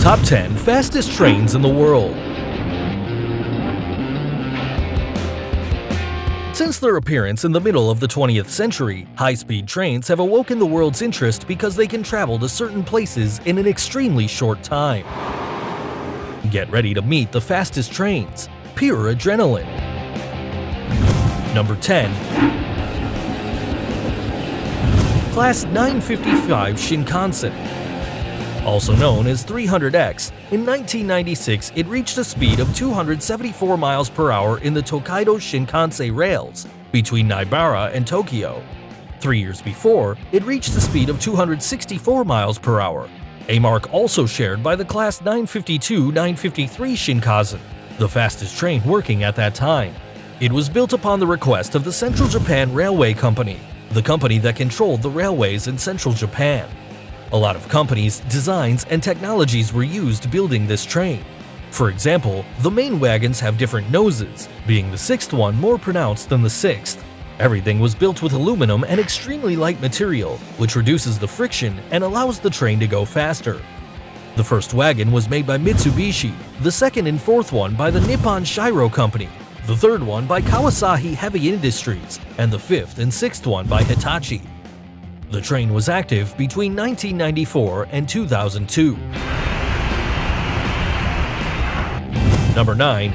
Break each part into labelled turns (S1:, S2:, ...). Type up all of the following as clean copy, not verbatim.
S1: Top 10 Fastest Trains in the World. Since their appearance in the middle of the 20th century, high-speed trains have awoken the world's interest because they can travel to certain places in an extremely short time. Get ready to meet the fastest trains. Pure adrenaline. Number 10. Class 955 Shinkansen. Also known as 300X, in 1996 it reached a speed of 274 miles per hour in the Tokaido Shinkansen rails between Naibara and Tokyo. 3 years before, it reached a speed of 264 miles per hour, a mark also shared by the Class 952-953 Shinkansen, the fastest train working at that time. It was built upon the request of the Central Japan Railway Company, the company that controlled the railways in central Japan. A lot of companies, designs, and technologies were used building this train. For example, the main wagons have different noses, being the sixth one more pronounced than the sixth. Everything was built with aluminum and extremely light material, which reduces the friction and allows the train to go faster. The first wagon was made by Mitsubishi, the second and fourth one by the Nippon Shiro Company, the third one by Kawasaki Heavy Industries, and the fifth and sixth one by Hitachi. The train was active between 1994 and 2002. Number 9.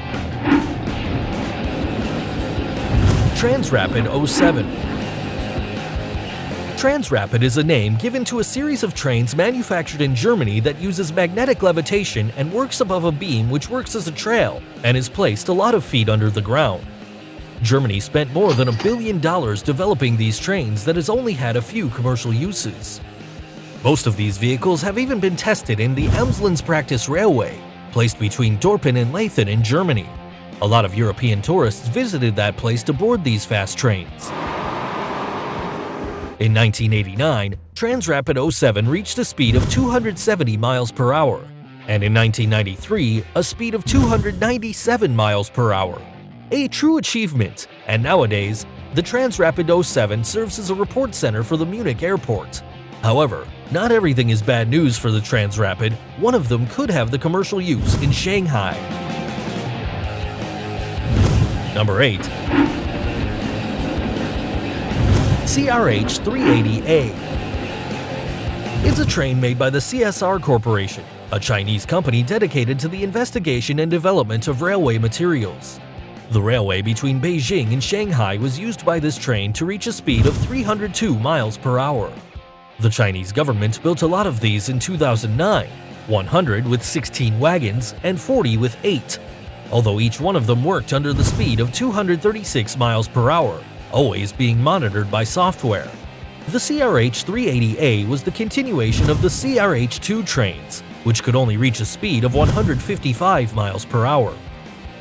S1: Transrapid 07. Transrapid is a name given to a series of trains manufactured in Germany that uses magnetic levitation and works above a beam which works as a trail and is placed a lot of feet under the ground. Germany spent more than $1 billion developing these trains that has only had a few commercial uses. Most of these vehicles have even been tested in the Emslands Practice Railway, placed between Dorpen and Leithen in Germany. A lot of European tourists visited that place to board these fast trains. In 1989, Transrapid 07 reached a speed of 270 miles per hour, and in 1993, a speed of 297 miles per hour. A true achievement, and nowadays, the Transrapid 07 serves as a report center for the Munich airport. However, not everything is bad news for the Transrapid. One of them could have the commercial use in Shanghai. Number 8. CRH 380A. It's a train made by the CSR Corporation, a Chinese company dedicated to the investigation and development of railway materials. The railway between Beijing and Shanghai was used by this train to reach a speed of 302 miles per hour. The Chinese government built a lot of these in 2009, 100 with 16 wagons and 40 with 8, although each one of them worked under the speed of 236 miles per hour, always being monitored by software. The CRH 380A was the continuation of the CRH-2 trains, which could only reach a speed of 155 miles per hour.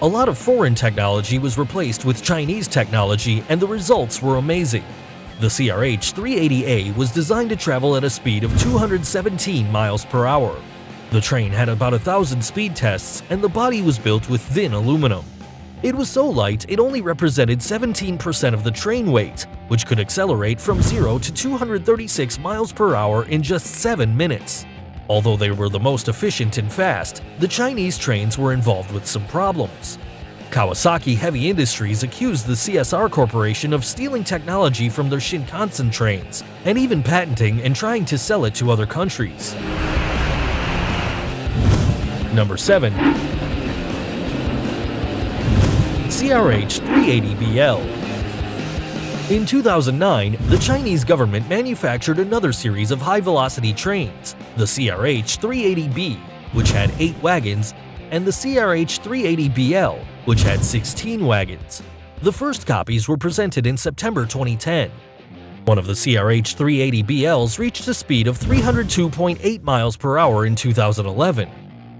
S1: A lot of foreign technology was replaced with Chinese technology, and the results were amazing. The CRH 380A was designed to travel at a speed of 217 miles per hour. The train had about 1,000 speed tests, and the body was built with thin aluminum. It was so light it only represented 17% of the train weight, which could accelerate from 0 to 236 miles per hour in just 7 minutes. Although they were the most efficient and fast, the Chinese trains were involved with some problems. Kawasaki Heavy Industries accused the CSR Corporation of stealing technology from their Shinkansen trains, and even patenting and trying to sell it to other countries. Number 7. CRH 380BL. In 2009, the Chinese government manufactured another series of high-velocity trains, the CRH 380B, which had 8 wagons, and the CRH 380BL, which had 16 wagons. The first copies were presented in September 2010. One of the CRH 380BLs reached a speed of 302.8 miles per hour in 2011.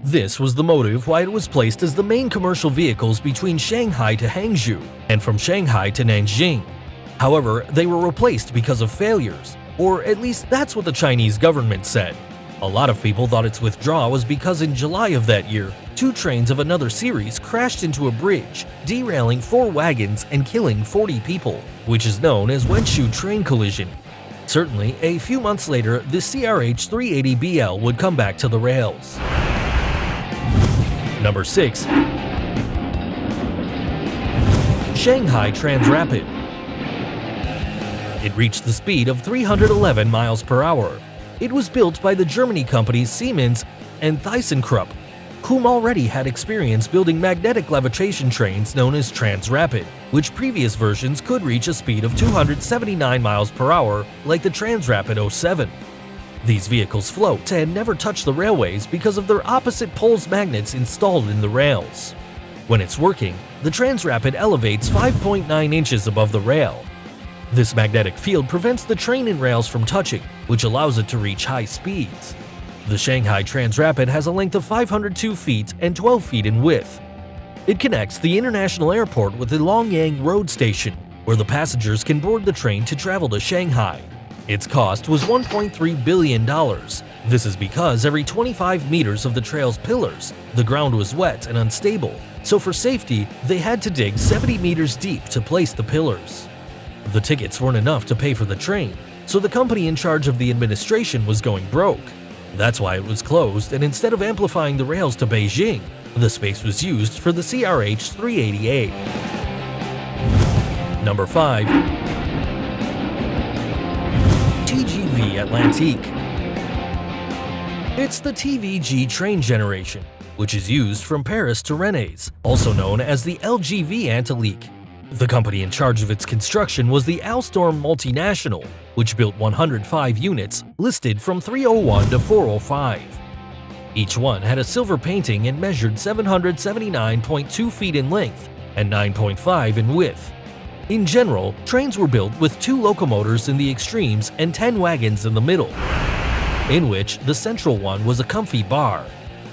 S1: This was the motive why it was placed as the main commercial vehicles between Shanghai to Hangzhou and from Shanghai to Nanjing. However, they were replaced because of failures, or at least that's what the Chinese government said. A lot of people thought its withdrawal was because in July of that year, 2 trains of another series crashed into a bridge, derailing 4 wagons and killing 40 people, which is known as Wenshu train collision. Certainly, a few months later, the CRH 380BL would come back to the rails. Number 6. Shanghai Transrapid. It reached the speed of 311 miles per hour. It was built by the German companies Siemens and ThyssenKrupp, whom already had experience building magnetic levitation trains known as Transrapid, which previous versions could reach a speed of 279 miles per hour like the Transrapid 07. These vehicles float and never touch the railways because of their opposite poles magnets installed in the rails. When it's working, the Transrapid elevates 5.9 inches above the rail. This magnetic field prevents the train and rails from touching, which allows it to reach high speeds. The Shanghai Transrapid has a length of 502 feet and 12 feet in width. It connects the international airport with the Longyang Road Station, where the passengers can board the train to travel to Shanghai. Its cost was $1.3 billion. This is because every 25 meters of the trail's pillars, the ground was wet and unstable, so for safety, they had to dig 70 meters deep to place the pillars. The tickets weren't enough to pay for the train, so the company in charge of the administration was going broke. That's why it was closed, and instead of amplifying the rails to Beijing, the space was used for the CRH 380A. Number 5. TGV Atlantique. It's the TVG train generation, which is used from Paris to Rennes, also known as the LGV Atlantique. The company in charge of its construction was the Alstom Multinational, which built 105 units, listed from 301 to 405. Each one had a silver painting and measured 779.2 feet in length and 9.5 in width. In general, trains were built with 2 locomotives in the extremes and 10 wagons in the middle, in which the central one was a comfy bar.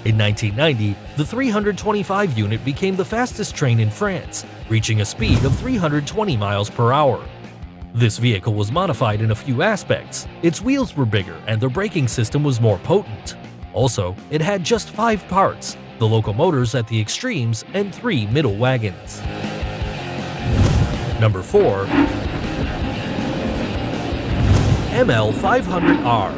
S1: In 1990, the 325 unit became the fastest train in France, reaching a speed of 320 miles per hour. This vehicle was modified in a few aspects. Its wheels were bigger and the braking system was more potent. Also, it had just 5 parts, the locomotives at the extremes and 3 middle wagons. Number 4. ML500R.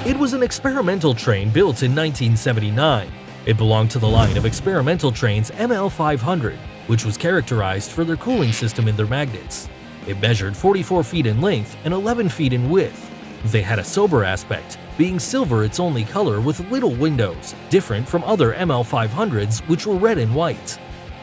S1: It was an experimental train built in 1979. It belonged to the line of experimental trains ML500, which was characterized for their cooling system in their magnets. It measured 44 feet in length and 11 feet in width. They had a sober aspect, being silver its only color with little windows, different from other ML500s which were red and white.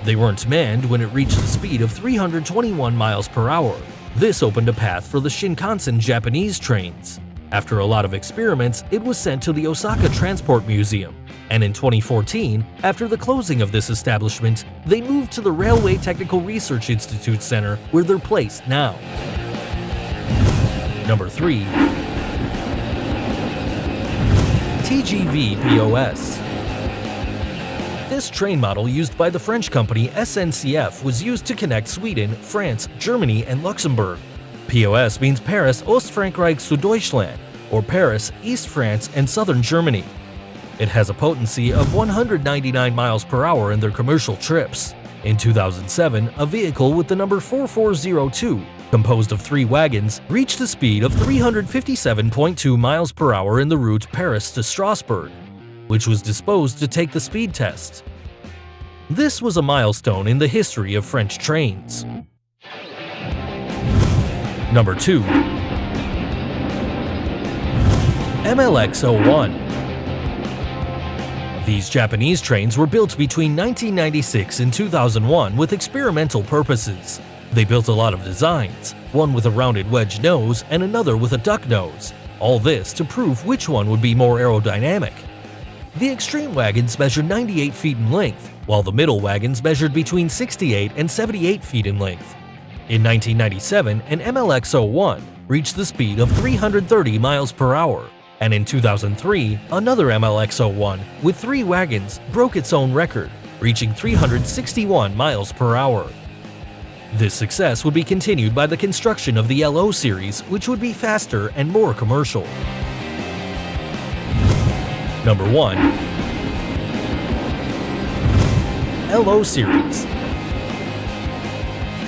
S1: They weren't manned when it reached the speed of 321 miles per hour. This opened a path for the Shinkansen Japanese trains. After a lot of experiments, it was sent to the Osaka Transport Museum, and in 2014, after the closing of this establishment, they moved to the Railway Technical Research Institute Center where they're placed now. Number 3. TGV POS. This train model used by the French company SNCF was used to connect Sweden, France, Germany, and Luxembourg. POS means Paris Ostfrankreich zu Deutschland, or Paris, East France, and Southern Germany. It has a potency of 199 miles per hour in their commercial trips. In 2007, a vehicle with the number 4402, composed of 3 wagons, reached a speed of 357.2 miles per hour in the route Paris to Strasbourg, which was disposed to take the speed test. This was a milestone in the history of French trains. Number 2. MLX-01. These Japanese trains were built between 1996 and 2001 with experimental purposes. They built a lot of designs, one with a rounded wedge nose and another with a duck nose, all this to prove which one would be more aerodynamic. The extreme wagons measured 98 feet in length, while the middle wagons measured between 68 and 78 feet in length. In 1997, an MLX-01 reached the speed of 330 miles per hour, and in 2003, another MLX-01 with 3 wagons broke its own record, reaching 361 miles per hour. This success would be continued by the construction of the LO series, which would be faster and more commercial. Number 1. LO series.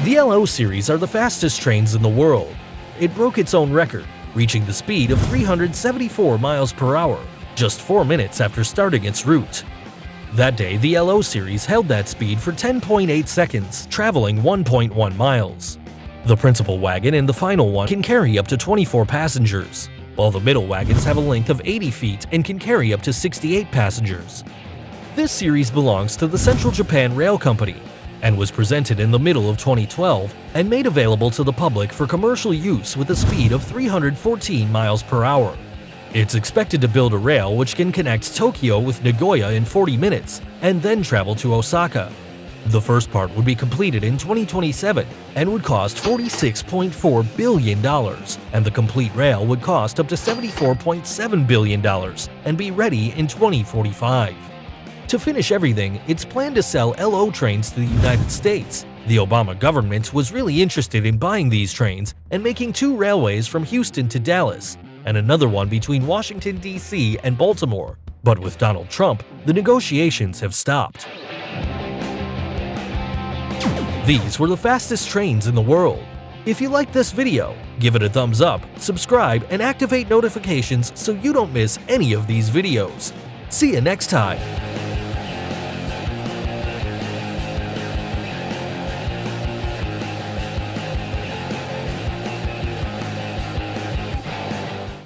S1: The LO series are the fastest trains in the world. It broke its own record, reaching the speed of 374 miles per hour, just 4 minutes after starting its route. That day, the LO series held that speed for 10.8 seconds, traveling 1.1 miles. The principal wagon and the final one can carry up to 24 passengers, while the middle wagons have a length of 80 feet and can carry up to 68 passengers. This series belongs to the Central Japan Rail Company and was presented in the middle of 2012 and made available to the public for commercial use with a speed of 314 miles per hour. It's expected to build a rail which can connect Tokyo with Nagoya in 40 minutes and then travel to Osaka. The first part would be completed in 2027 and would cost $46.4 billion, and the complete rail would cost up to $74.7 billion and be ready in 2045. To finish everything, it's planned to sell LO trains to the United States. The Obama government was really interested in buying these trains and making 2 railways from Houston to Dallas, and another one between Washington, D.C. and Baltimore. But with Donald Trump, the negotiations have stopped. These were the fastest trains in the world. If you liked this video, give it a thumbs up, subscribe, and activate notifications so you don't miss any of these videos. See you next time!